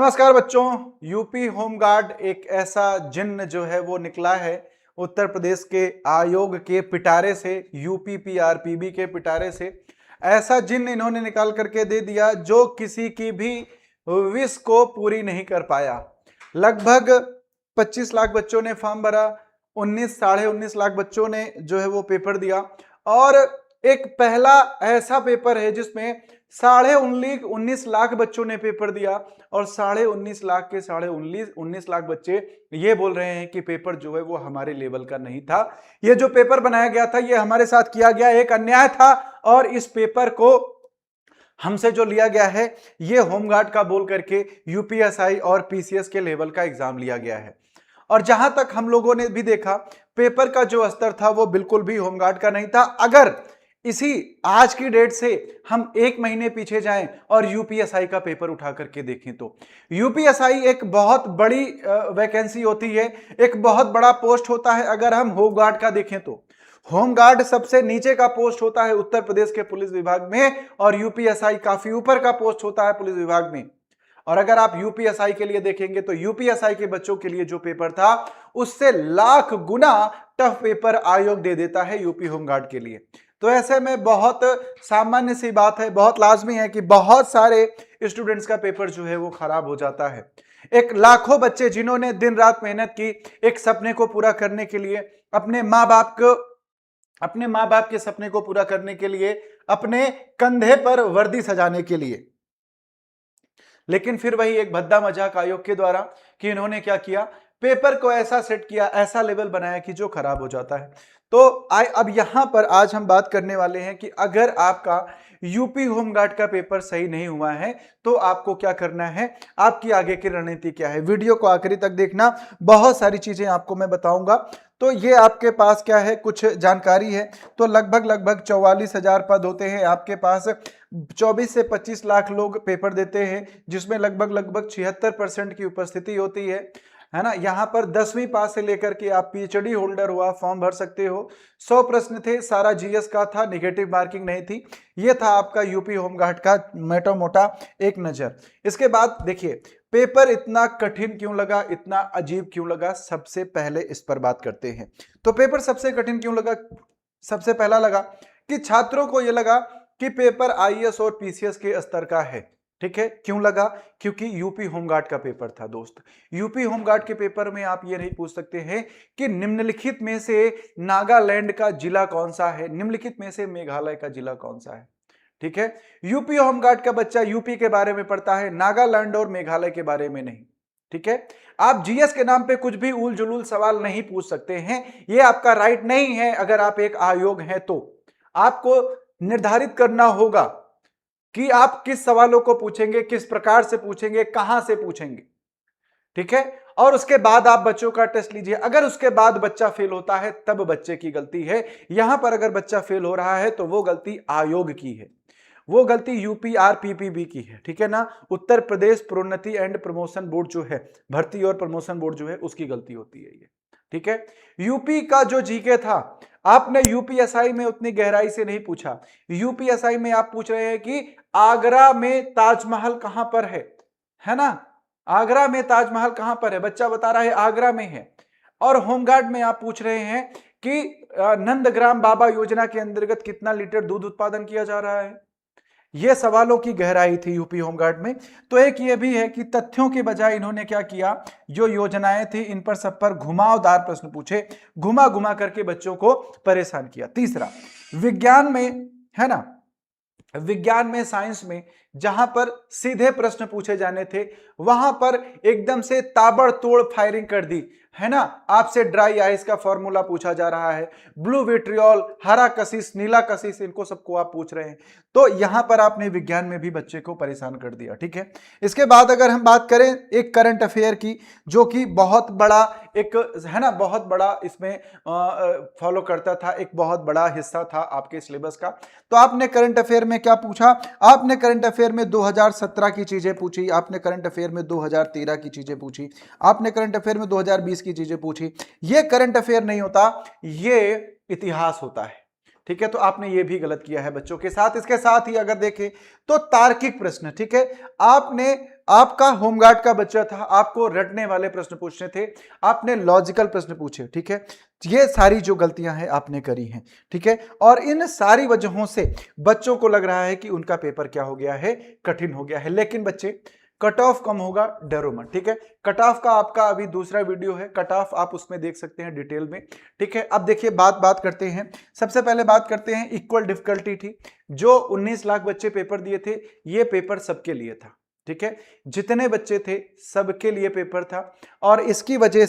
नमस्कार बच्चों। UP home guard एक ऐसा जिन्न जो है वो निकला है उत्तर प्रदेश के आयोग के पिटारे से, यूपी पीआरपीबी के पिटारे से। ऐसा जिन्न इन्होंने निकाल करके दे दिया जो किसी की भी विश को पूरी नहीं कर पाया। लगभग 25 लाख बच्चों ने फॉर्म भरा, 19 लाख बच्चों ने जो है वो पेपर दिया और एक पहला ऐसा पेपर है जिसमें 19.5 लाख बच्चों ने पेपर दिया और 19.5 लाख के 19 लाख बच्चे ये बोल रहे हैं कि पेपर जो है वो हमारे लेवल का नहीं था। ये जो पेपर बनाया गया था ये हमारे साथ किया गया एक अन्याय था और इस पेपर को हमसे जो लिया गया है ये होमगार्ड का बोल करके यूपीएसआई और पीसीएस के लेवल का एग्जाम लिया गया है। और जहां तक हम लोगों ने भी देखा पेपर का जो स्तर था वो बिल्कुल भी होमगार्ड का नहीं था। अगर इसी आज की डेट से हम एक महीने पीछे जाएं और यूपीएसआई का पेपर उठा करके देखें तो यूपीएसआई एक बहुत बड़ी वैकेंसी होती है, एक बहुत बड़ा पोस्ट होता है। अगर हम होमगार्ड का देखें तो होमगार्ड सबसे नीचे का पोस्ट होता है उत्तर प्रदेश के पुलिस विभाग में और यूपीएसआई काफी ऊपर का पोस्ट होता है पुलिस विभाग में। और अगर आप यूपीएसआई के लिए देखेंगे तो यूपीएसआई के बच्चों के लिए जो पेपर था उससे लाख गुना टफ पेपर आयोग दे देता है यूपी होमगार्ड के लिए। तो ऐसे में बहुत सामान्य सी बात है, बहुत लाजमी है कि बहुत सारे स्टूडेंट्स का पेपर जो है वो खराब हो जाता है। एक लाखों बच्चे जिन्होंने दिन रात मेहनत की एक सपने को पूरा करने के लिए, अपने माँ बाप के सपने को पूरा करने के लिए, अपने कंधे पर वर्दी सजाने के लिए, लेकिन फिर वही एक भद्दा मजाक आयोग के द्वारा कि इन्होंने क्या किया, पेपर को ऐसा सेट किया, ऐसा लेवल बनाया कि जो खराब हो जाता है। तो अब यहां पर आज हम बात करने वाले हैं कि अगर आपका यूपी होमगार्ड का पेपर सही नहीं हुआ है तो आपको क्या करना है, आपकी आगे की रणनीति क्या है। वीडियो को आखिरी तक देखना, बहुत सारी चीजें आपको मैं बताऊंगा। तो ये आपके पास क्या है, कुछ जानकारी है। तो लगभग 44,000 पद होते हैं आपके पास, 24 से 25 लाख लोग पेपर देते हैं जिसमें लगभग 76% की उपस्थिति होती है ना। यहाँ पर 10वीं पास से लेकर के आप पीएचडी होल्डर हुआ फॉर्म भर सकते हो। 100 प्रश्न थे, सारा जीएस का था, नेगेटिव मार्किंग नहीं थी। ये था आपका यूपी होमगार्ड का मोटा मोटा एक नजर। इसके बाद देखिए पेपर इतना कठिन क्यों लगा, इतना अजीब क्यों लगा, सबसे पहले इस पर बात करते हैं। तो पेपर सबसे कठिन क्यों लगा, सबसे पहला लगा कि छात्रों को यह लगा कि पेपर आईएएस और पीसीएस के स्तर का है। ठीक है, क्यों लगा, क्योंकि यूपी होमगार्ड का पेपर था दोस्त। यूपी होमगार्ड के पेपर में आप ये नहीं पूछ सकते हैं कि निम्नलिखित में से नागालैंड का जिला कौन सा है, निम्नलिखित में से मेघालय का जिला कौन सा है। ठीक है, यूपी होमगार्ड का बच्चा यूपी के बारे में पढ़ता है, नागालैंड और मेघालय के बारे में नहीं। ठीक है, आप जीएस के नाम पे कुछ भी उल जुलूल सवाल नहीं पूछ सकते हैं, ये आपका राइट नहीं है। अगर आप एक आयोग हैं तो आपको निर्धारित करना होगा कि आप किस सवालों को पूछेंगे, किस प्रकार से पूछेंगे, कहां से पूछेंगे। ठीक है, और उसके बाद आप बच्चों का टेस्ट लीजिए। अगर उसके बाद बच्चा फेल होता है तब बच्चे की गलती है। यहां पर अगर बच्चा फेल हो रहा है तो वो गलती आयोग की है, वो गलती यूपीआरपीपीबी की है। ठीक है ना, उत्तर प्रदेश प्रोन्नति एंड प्रमोशन बोर्ड जो है, भर्ती और प्रमोशन बोर्ड जो है, उसकी गलती होती है ये। ठीक है, यूपी का जो जीके था आपने यूपीएसआई में उतनी गहराई से नहीं पूछा। यूपीएसआई में आप पूछ रहे हैं कि आगरा में ताजमहल कहां पर है ना, आगरा में ताजमहल कहां पर है, बच्चा बता रहा है आगरा में है। और होमगार्ड में आप पूछ रहे हैं कि नंदग्राम बाबा योजना के अंतर्गत कितना लीटर दूध उत्पादन किया जा रहा है। ये सवालों की गहराई थी यूपी होमगार्ड में। तो एक ये भी है कि तथ्यों के बजाय इन्होंने क्या किया, जो योजनाएं थी इन पर सब पर घुमावदार प्रश्न पूछे, घुमा घुमा करके बच्चों को परेशान किया। तीसरा, विज्ञान में है ना, विज्ञान में, साइंस में जहां पर सीधे प्रश्न पूछे जाने थे वहां पर एकदम से ताबड़तोड़ फायरिंग कर दी है ना। आपसे ड्राई आइस का फॉर्मूला पूछा जा रहा है, ब्लू विट्रियोल, हरा कशिश, नीला कशिश, इनको सबको आप पूछ रहे हैं। तो यहां पर आपने विज्ञान में भी बच्चे को परेशान कर दिया। ठीक है, इसके बाद अगर हम बात करें एक करंट अफेयर की, जो कि बहुत बड़ा एक है ना, बहुत बड़ा इसमें फॉलो करता था, एक बहुत बड़ा हिस्सा था आपके सिलेबस का। तो आपने करंट अफेयर में क्या पूछा, आपने करंट अफेयर में 2017 की चीजें पूछी, आपने करंट अफेयर में 2013 की चीजें पूछी, आपने करंट अफेयर में 2020 की चीजें पूछी। ये करंट अफेयर नहीं होता, ये इतिहास होता है। ठीक है, तो आपने ये भी गलत किया है बच्चों के साथ। इसके साथ ही अगर देखें तो तार्किक प्रश्न, ठीक है, आपका होमगार्ड का बच्चा था, आपको रटने वाले प्रश्न पूछने थे, आपने लॉजिकल प्रश्न पूछे, ठीक है, ये सारी जो गलतियां हैं आपने करी हैं, ठीक है, और इन सारी वजहों से बच्चों को लग रहा है कि उनका पेपर क्या हो गया है, कठिन हो गया है। लेकिन बच्चे कट ऑफ कम होगा, डरो मत, ठीक है। कट ऑफ का आपका अभी दूसरा वीडियो है, कट ऑफ आप उसमें देख सकते हैं डिटेल में, ठीक है। अब देखिए बात करते हैं, सबसे पहले बात करते हैं इक्वल डिफिकल्टी थी, जो 19 लाख बच्चे पेपर दिए थे, ये पेपर सबके लिए था, ठीक है, जितने बच्चे थे सबके लिए पेपर था, और इसकी वजह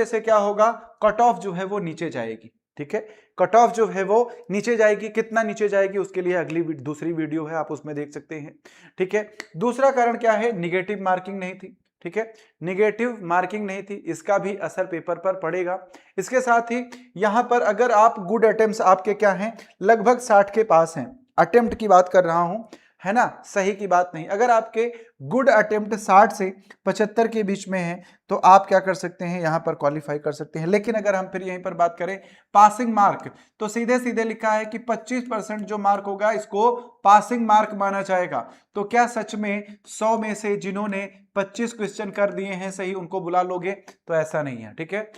से क्या होगा, कट ऑफ जो है वो नीचे जाएगी, ठीक है, कट ऑफ जो है वो नीचे जाएगी। कितना नीचे जाएगी उसके लिए अगली दूसरी वीडियो है, आप उसमें देख सकते हैं, ठीक है। दूसरा कारण क्या है, निगेटिव मार्किंग नहीं थी, ठीक है, निगेटिव मार्किंग नहीं थी, इसका भी असर पेपर पर पड़ेगा। इसके साथ ही यहां पर अगर आप गुड अटेम्प्ट्स आपके क्या हैं, लगभग 60 के पास हैं, अटेम्प्ट की बात कर रहा हूं, है ना, सही की बात नहीं। अगर आपके गुड अटेम्प्ट 60 से 75 के बीच में है तो आप क्या कर सकते हैं, यहां पर क्वालिफाई कर सकते हैं। लेकिन अगर हम फिर यहीं पर बात करें पासिंग मार्क, तो सीधे सीधे लिखा है कि 25% जो मार्क होगा इसको पासिंग मार्क माना जाएगा। तो क्या सच में 100 में से जिन्होंने 25 क्वेश्चन कर दिए हैं सही उनको बुला लोगे, तो ऐसा नहीं है, ठीक है।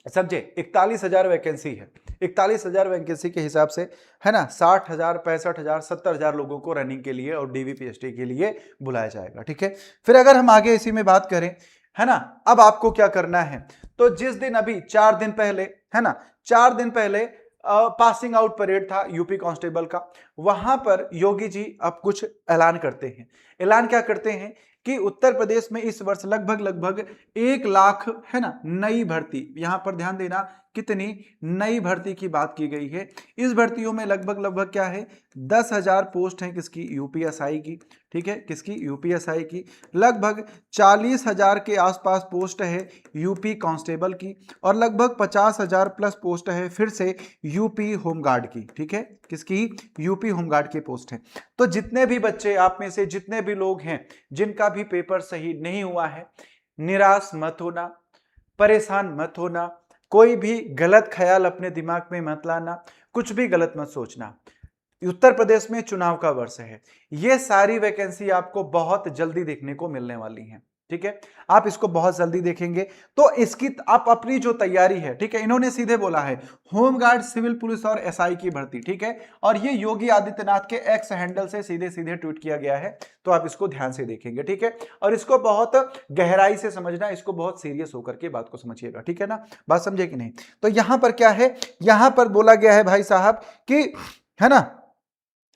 समझे, 41,000 वैकेंसी है, 41,000 वैकेंसी के हिसाब से, है ना, 60,000 65,000 70,000 लोगों को रनिंग के लिए और डीवीपीएसटी के लिए बुलाया जाएगा, ठीक है। फिर अगर हम आगे इसी में बात करें, है ना, अब आपको क्या करना है, तो जिस दिन अभी 4 दिन पहले, है ना, 4 दिन पहले पासिंग आउट परेड था यूपी कांस्टेबल का, वहां पर योगी जी अब कुछ ऐलान करते हैं। ऐलान क्या करते हैं कि उत्तर प्रदेश में इस वर्ष लगभग 1 लाख, है ना, नई भर्ती, यहां पर ध्यान देना कितनी नई भर्ती की बात की गई है। इस भर्तियों में लगभग क्या है, 10,000 पोस्ट हैं किसकी, यूपीएसआई की, ठीक है, किसकी, यूपीएसआई की। लगभग 40,000 के आसपास पोस्ट है यूपी कांस्टेबल की, और लगभग 50,000 प्लस पोस्ट है फिर से यूपी होमगार्ड की, ठीक है, किसकी, यूपी होमगार्ड की पोस्ट है। तो जितने भी बच्चे आप में से जितने भी लोग हैं जिनका भी पेपर सही नहीं हुआ है, निराश मत होना, परेशान मत होना, कोई भी गलत ख्याल अपने दिमाग में मत लाना, कुछ भी गलत मत सोचना। उत्तर प्रदेश में चुनाव का वर्ष है, ये सारी वैकेंसी आपको बहुत जल्दी देखने को मिलने वाली हैं, ठीक है, आप इसको बहुत जल्दी देखेंगे। तो इसकी आप अपनी जो तैयारी है, ठीक है, इन्होंने सीधे बोला है होमगार्ड, सिविल पुलिस और एसआई की भर्ती, ठीक है, और ये योगी आदित्यनाथ के एक्स हैंडल से सीधे सीधे ट्वीट किया गया है, तो आप इसको ध्यान से देखेंगे, ठीक है, और इसको बहुत गहराई से समझना, इसको बहुत सीरियस होकर के बात को समझिएगा, ठीक है ना, बात समझे कि नहीं। तो यहां पर क्या है, यहां पर बोला गया है भाई साहब कि, है ना,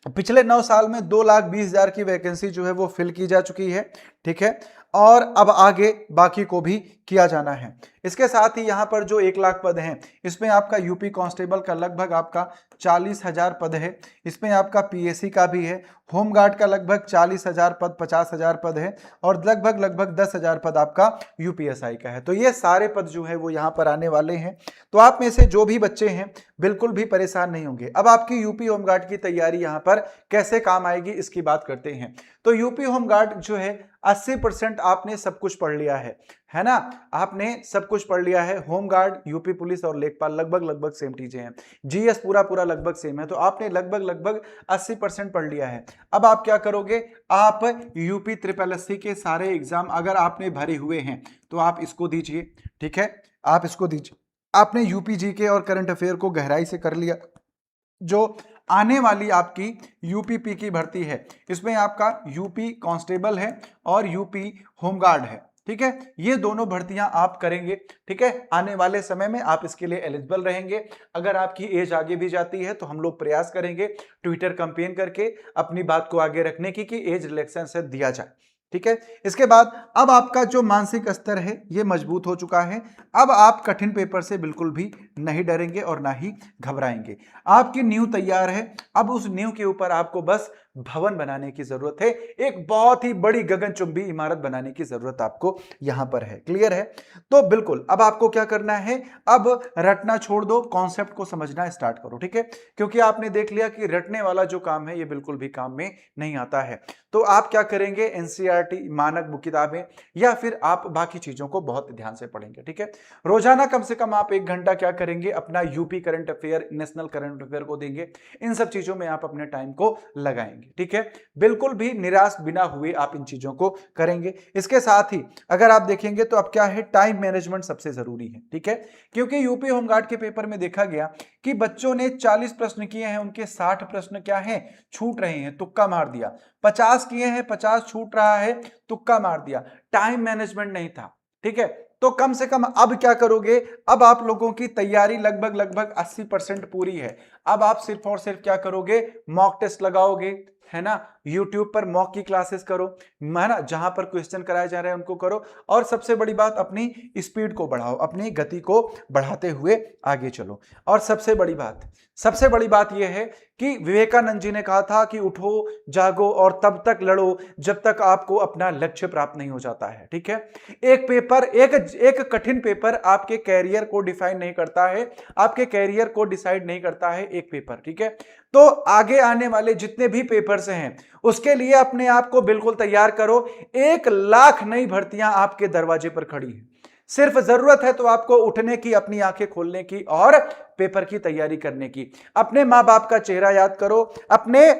पिछले 9 साल में 2,20,000 की वैकेंसी जो है वो फिल की जा चुकी है, ठीक है, और अब आगे बाकी को भी किया जाना है। इसके साथ ही यहाँ पर जो 1 लाख पद हैं, इसमें आपका यूपी कांस्टेबल का लगभग आपका 40,000 पद है, इसमें आपका पीएससी का भी है, होमगार्ड का लगभग 40,000 पद, 50,000 पद है, और लगभग 10,000 पद आपका यूपीएसआई का है। तो ये सारे पद जो है वो यहाँ पर आने वाले हैं। तो आप में से जो भी बच्चे हैं बिल्कुल भी परेशान नहीं होंगे। अब आपकी यूपी होमगार्ड की तैयारी यहाँ पर कैसे काम आएगी इसकी बात करते हैं। तो यूपी होमगार्ड जो है 80% आपने सब कुछ पढ़ लिया है ना, आपने सब कुछ पढ़ लिया है। होमगार्ड, यूपी पुलिस और लेखपाल लगभग सेम चीजें हैं, जीएस पूरा लगभग सेम है, तो आपने लगभग 80% पढ़ लिया है। अब आप क्या करोगे, आप यूपी SSSC के सारे एग्जाम अगर आपने भरे हुए हैं तो आप इसको दीजिए, ठीक है, आप इसको दीजिए। आपने यूपी जीके और करंट अफेयर को गहराई से कर लिया। जो आने वाली आपकी यूपीपी की भर्ती है, इसमें आपका यूपी कांस्टेबल है और यूपी होमगार्ड है, ठीक है, ये दोनों भर्तियां आप करेंगे, ठीक है, आने वाले समय में आप इसके लिए एलिजिबल रहेंगे। अगर आपकी एज आगे भी जाती है तो हम लोग प्रयास करेंगे ट्विटर कैंपेन करके अपनी बात को आगे रखने की कि एज रिलैक्सेशन से दिया जाए, ठीक है। इसके बाद अब आपका जो मानसिक स्तर है ये मजबूत हो चुका है। अब आप कठिन पेपर से बिल्कुल भी नहीं डरेंगे और ना ही घबराएंगे। आपकी नींव तैयार है, अब उस नींव के ऊपर आपको बस भवन बनाने की जरूरत है, एक बहुत ही बड़ी गगनचुंबी इमारत बनाने की जरूरत आपको यहां पर है। क्लियर है? तो बिल्कुल अब आपको क्या करना है, अब रटना छोड़ दो, कॉन्सेप्ट को समझना स्टार्ट करो। ठीक है? क्योंकि आपने देख लिया कि रटने वाला जो काम है ये बिल्कुल भी काम में नहीं आता है। तो आप क्या करेंगे, एनसीईआरटी मानक बुक किताबें या फिर आप बाकी चीजों को बहुत ध्यान से पढ़ेंगे। ठीक है? रोजाना कम से कम आप 1 घंटा क्या करेंगे, अपना UP current affair, national current affair को देंगे। इन सब चीजों में आप अपने टाइम को लगाएंगे। ठीक है? बिल्कुल भी निराश बिना हुए आप इन चीजों को करेंगे। इसके साथ ही अगर आप देखेंगे तो अब क्या है, टाइम मैनेजमेंट सबसे जरूरी है। ठीक है? क्योंकि यूपी होमगार्ड के पेपर में देखा गया कि बच्चों ने 40 प्रश्न किए हैं, उनके 60 प्रश्न क्या हैं, छूट रहे हैं, तुक्का मार दिया। 50 किए हैं, 50 छूट रहा है, तुक्का मार दिया। टाइम मैनेजमेंट नहीं था। ठीक है? तो कम से कम अब क्या करोगे, अब आप लोगों की तैयारी लगभग 80% पूरी है। अब आप सिर्फ और सिर्फ क्या करोगे, मॉक टेस्ट लगाओगे, है ना, यूट्यूब पर मॉक की क्लासेस करो, है ना, जहां पर क्वेश्चन कराए जा रहे हैं उनको करो। और सबसे बड़ी बात, अपनी स्पीड को बढ़ाओ, अपनी गति को बढ़ाते हुए आगे चलो। और सबसे बड़ी बात यह है कि विवेकानंद जी ने कहा था कि उठो जागो और तब तक लड़ो जब तक आपको अपना लक्ष्य प्राप्त नहीं हो जाता है। ठीक है? एक पेपर, एक कठिन पेपर आपके कैरियर को डिफाइन नहीं करता है, आपके कैरियर को डिसाइड नहीं करता है एक पेपर। ठीक है? तो आगे आने वाले जितने भी पेपर्स हैं उसके लिए अपने आप को बिल्कुल तैयार करो। 1 लाख नई भर्तियां आपके दरवाजे पर खड़ी हैं। सिर्फ जरूरत है तो आपको उठने की, अपनी आंखें खोलने की और पेपर की तैयारी करने की। अपने मां बाप का चेहरा याद करो, अपने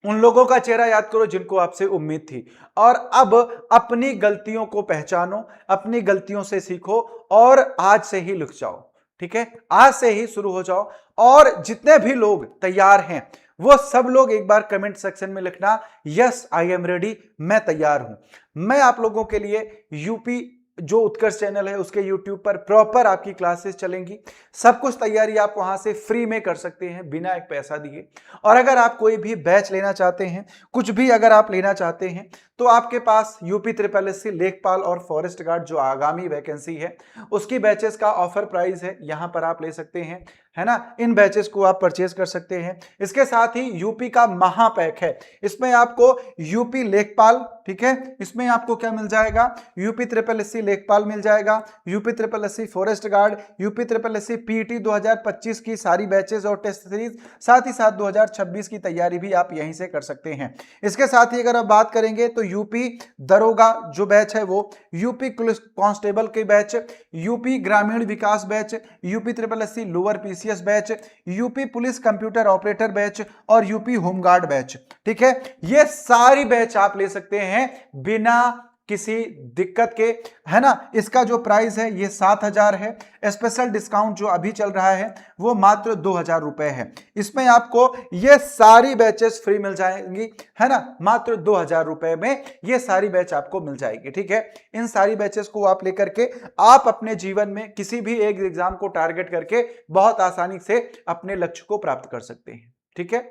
उन लोगों का चेहरा याद करो जिनको आपसे उम्मीद थी, और अब अपनी गलतियों को पहचानो, अपनी गलतियों से सीखो और आज से ही लिख जाओ। ठीक है? आज से ही शुरू हो जाओ। और जितने भी लोग तैयार हैं वो सब लोग एक बार कमेंट सेक्शन में लिखना, यस आई एम रेडी, मैं तैयार हूं। मैं आप लोगों के लिए यूपी जो उत्कर्ष चैनल है उसके यूट्यूब पर प्रॉपर आपकी क्लासेस चलेंगी। सब कुछ तैयारी आप वहां से फ्री में कर सकते हैं बिना एक पैसा दिए। और अगर आप कोई भी बैच लेना चाहते हैं, कुछ भी अगर आप लेना चाहते हैं, तो आपके पास यूपी SSSC लेखपाल और फॉरेस्ट गार्ड जो आगामी वैकेंसी है उसकी बैचेस का ऑफर प्राइस है, यहां पर आप ले सकते हैं, है ना। इन बैचेस को आप परचेज कर सकते हैं। इसके साथ ही यूपी का महापैक है, इसमें आपको यूपी लेखपाल, ठीक है, इसमें आपको क्या मिल जाएगा, यूपी SSSC लेखपाल मिल जाएगा, UP SSSC forest guard, UP SSSC PT 2025 की सारी बैचेस और टेस्ट सीरीज, साथ ही साथ 2026 की तैयारी भी आप यहीं से कर सकते हैं। इसके साथ ही अगर आप बात करेंगे तो यूपी दरोगा जो बैच है वो, यूपी कांस्टेबल के बैच, यूपी ग्रामीण विकास batch, UP SSSC lower PCS batch, UP police computer operator batch और यूपी होमगार्ड बैच। ठीक है? ये सारी बैच आप ले सकते हैं बिना किसी दिक्कत के, है ना। इसका जो प्राइस है ये 7,000 है। स्पेशल डिस्काउंट जो अभी चल रहा है वो मात्र 2,000 रुपए है। इसमें आपको ये सारी बैचेस फ्री मिल जाएंगी, है ना, मात्र 2,000 रुपए में ये सारी बैच आपको मिल जाएगी। ठीक है? इन सारी बैचेस को आप लेकर के आप अपने जीवन में किसी भी एक एग्जाम को टारगेट करके बहुत आसानी से अपने लक्ष्य को प्राप्त कर सकते हैं। ठीक है?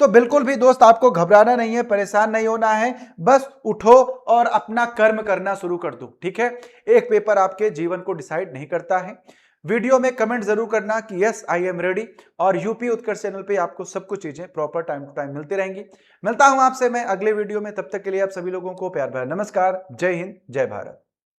तो बिल्कुल भी दोस्त आपको घबराना नहीं है, परेशान नहीं होना है, बस उठो और अपना कर्म करना शुरू कर दो। ठीक है? एक पेपर आपके जीवन को डिसाइड नहीं करता है। वीडियो में कमेंट जरूर करना कि यस आई एम रेडी, और यूपी उत्कर्ष चैनल पे आपको सब कुछ चीजें प्रॉपर टाइम टू टाइम मिलती रहेंगी। मिलता हूं आपसे मैं अगले वीडियो में, तब तक के लिए आप सभी लोगों को प्यार भरा नमस्कार। जय हिंद, जय भारत।